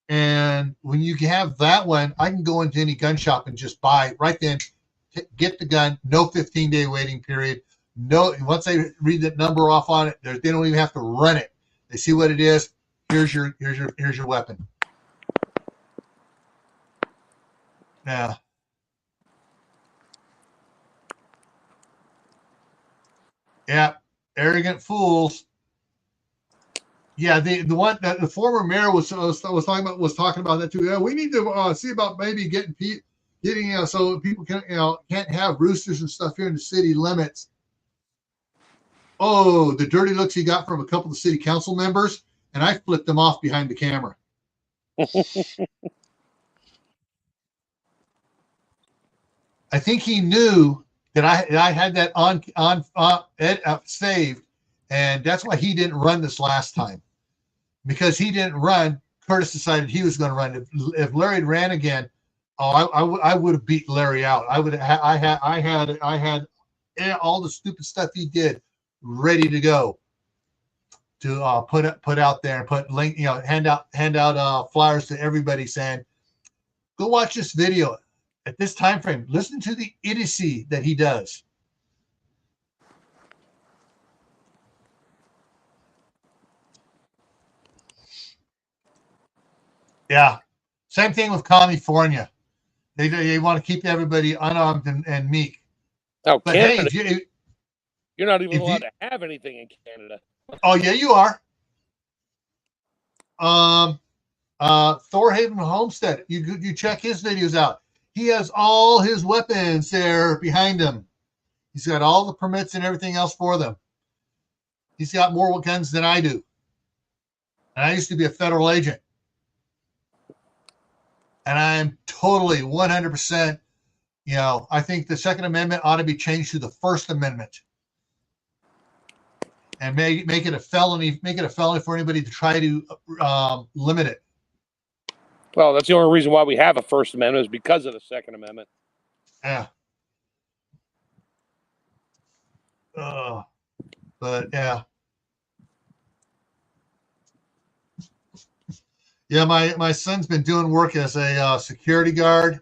And when you have that one, I can go into any gun shop and just buy right then, get the gun. No 15-day waiting period. No, once they read that number off on it, they don't even have to run it. They see what it is. Here's your weapon. Yeah. Yeah. Arrogant fools. Yeah, the one that the former mayor was talking about that too. Yeah, we need to see about maybe getting so people can't have roosters and stuff here in the city limits. Oh, the dirty looks he got from a couple of city council members, and I flipped them off behind the camera. I think he knew that I had that on saved, and that's why he didn't run this last time. Because he didn't run, Curtis decided he was going to run. If Larry ran again, I would have beat Larry out. I had all the stupid stuff he did ready to go to put out there and put link, hand out flyers to everybody saying, go watch this video at this time frame. Listen to the idiocy that he does. Yeah. Same thing with California. They want to keep everybody unarmed and meek. Oh, but Canada, hey, you're not even allowed to have anything in Canada. Oh yeah, you are. Thorhaven Homestead. You check his videos out. He has all his weapons there behind him. He's got all the permits and everything else for them. He's got more guns than I do. And I used to be a federal agent. And I am totally 100%, I think the Second Amendment ought to be changed to the First Amendment. And make it a felony for anybody to try to limit it. Well, that's the only reason why we have a First Amendment is because of the Second Amendment. Yeah. But yeah. Yeah, my son's been doing work as a security guard,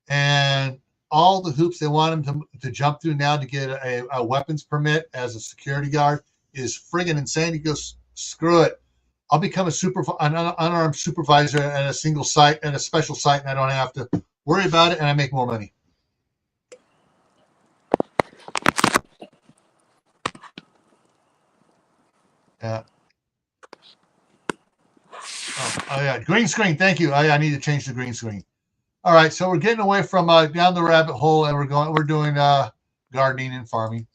and all the hoops they want him to jump through now to get a weapons permit as a security guard is friggin' insane. He goes, screw it. I'll become an unarmed supervisor at a single site, at a special site, and I don't have to worry about it, and I make more money. Yeah. Oh yeah, green screen. Thank you. I need to change the green screen. All right, so we're getting away from down the rabbit hole, and we're doing gardening and farming.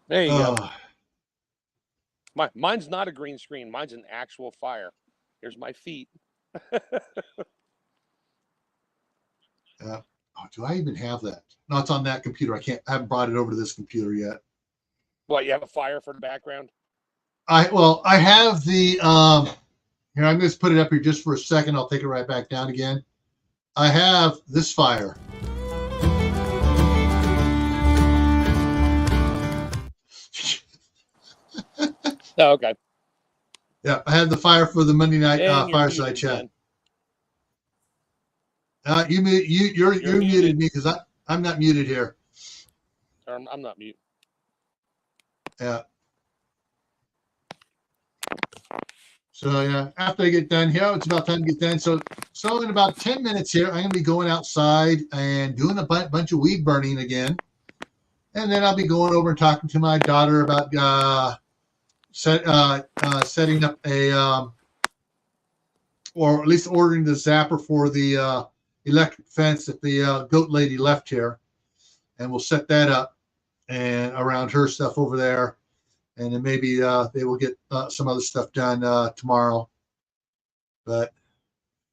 There you go. Mine's not a green screen. Mine's an actual fire. Here's my feet. Yeah. Oh, do I even have that? No, it's on that computer. I haven't brought it over to this computer yet. What, you have a fire for the background? I have the here, I'm just put it up here just for a second. I'll take it right back down again. I have this fire. Oh, okay. Yeah, I have the fire for the Monday night fireside chat. You're muted me because I'm not muted here. I'm not mute. Yeah. So yeah, after I get done here, it's about time to get done. So in about 10 minutes here, I'm gonna be going outside and doing a bunch of weed burning again, and then I'll be going over and talking to my daughter about setting up a or at least ordering the zapper for the electric fence that the goat lady left here, and we'll set that up and around her stuff over there, and then maybe they will get some other stuff done tomorrow. But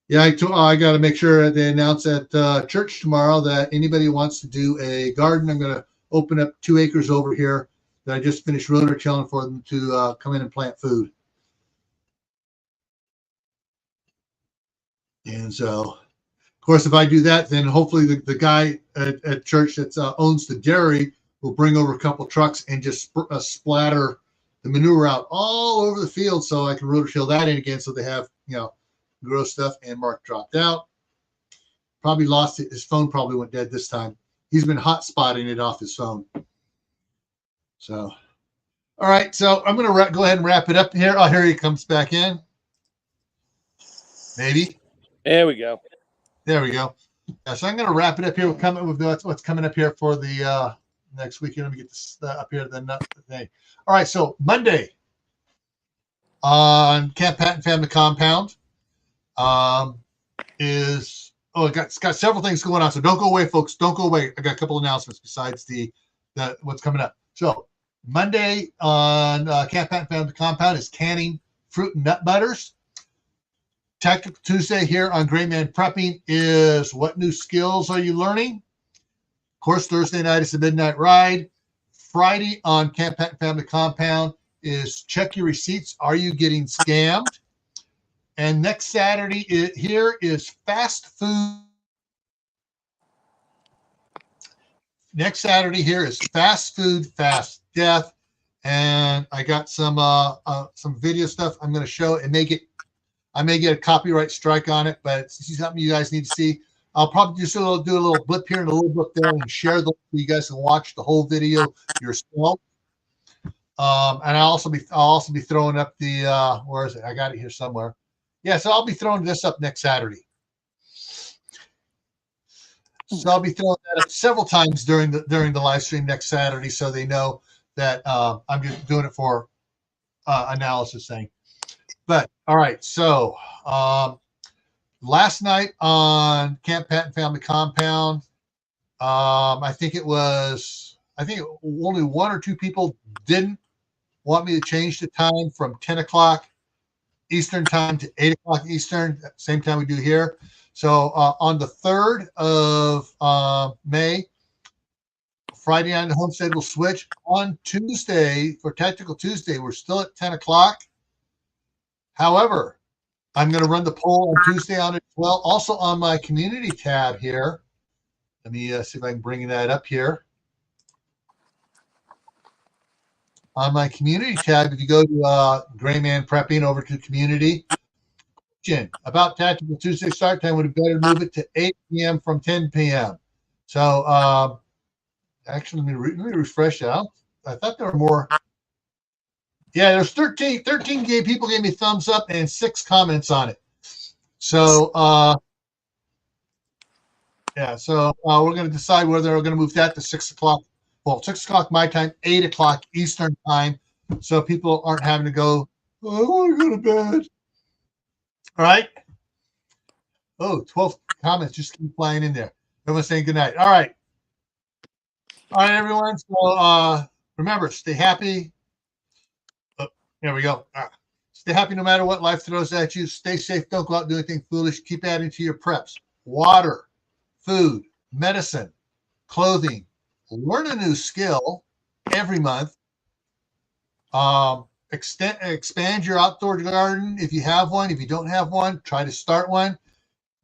yeah, I got to make sure they announce at church tomorrow that anybody who wants to do a garden, I'm going to open up 2 acres over here that I just finished rototilling for them to come in and plant food. And so, of course, if I do that, then hopefully the guy at church that owns the dairy will bring over a couple trucks and just splatter the manure out all over the field so I can rototill that in again so they have, grow stuff. And Mark dropped out. Probably lost it. His phone probably went dead this time. He's been hot spotting it off his phone. So, all right. So I'm going to go ahead and wrap it up here. Oh, here he comes back in. Maybe. There we go. There we go. Yeah, so I'm going to wrap it up here. We're coming with what's coming up here for the next weekend. Let me get this up here. All right, so Monday on Camp Patton Family Compound it's got several things going on. So don't go away, folks. Don't go away. I got a couple announcements besides the what's coming up. So Monday on Camp Patton Family Compound is canning fruit and nut butters. Tactical Tuesday here on Gray Man Prepping is what new skills are you learning? Of course, Thursday night is the Midnight Ride. Friday on Camp Patton Family Compound is check your receipts. Are you getting scammed? And next Saturday here is fast food. Next Saturday here is fast food, fast death. And I got some video stuff I'm going to show. I may get a copyright strike on it, but it's something you guys need to see. I'll probably just do a little blip here and a little blip there and share them so you guys can watch the whole video yourself. And I'll also be throwing up the where is it? I got it here somewhere. Yeah, so I'll be throwing this up next Saturday. So I'll be throwing that up several times during the live stream next Saturday, so they know that I'm just doing it for analysis thing. But all right, so last night on Camp Patton Family Compound, I think only one or two people didn't want me to change the time from 10 o'clock Eastern time to 8 o'clock Eastern, same time we do here. So on the 3rd of May, Friday night, the Homestead will switch. On Tuesday, for Tactical Tuesday, we're still at 10 o'clock. However, I'm going to run the poll on Tuesday on it as well. Also on my community tab here. Let me see if I can bring that up here. On my community tab, if you go to Gray Man Prepping over to community, about Tactical Tuesday start time, would have better move it to 8 p.m. from 10 p.m. So actually, let me refresh that. I thought there were more. Yeah, there's 13 people gave me thumbs up and 6 comments on it. So so we're going to decide whether we're going to move that to 6 o'clock. Well, 6 o'clock my time, 8 o'clock Eastern time, so people aren't having to go, oh, I want to go to bed. All right. Oh, 12 comments just keep flying in there. Everyone's saying good night. All right. All right, everyone. So remember, stay happy. There we go. Stay happy no matter what life throws at you. Stay safe. Don't go out and do anything foolish. Keep adding to your preps. Water, food, medicine, clothing. Learn a new skill every month. Expand your outdoor garden if you have one. If you don't have one, try to start one.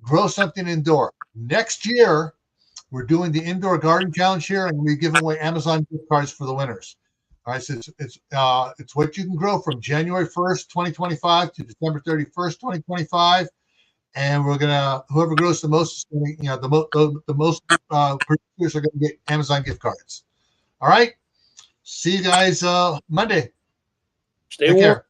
Grow something indoor. Next year, we're doing the indoor garden challenge here, and we're giving away Amazon gift cards for the winners. All right, so it's what you can grow from January 1st, 2025 to December 31st, 2025. And we're gonna, whoever grows the most is going to, the most producers are going to get Amazon gift cards. All right. See you guys Monday. Stay Take warm. care.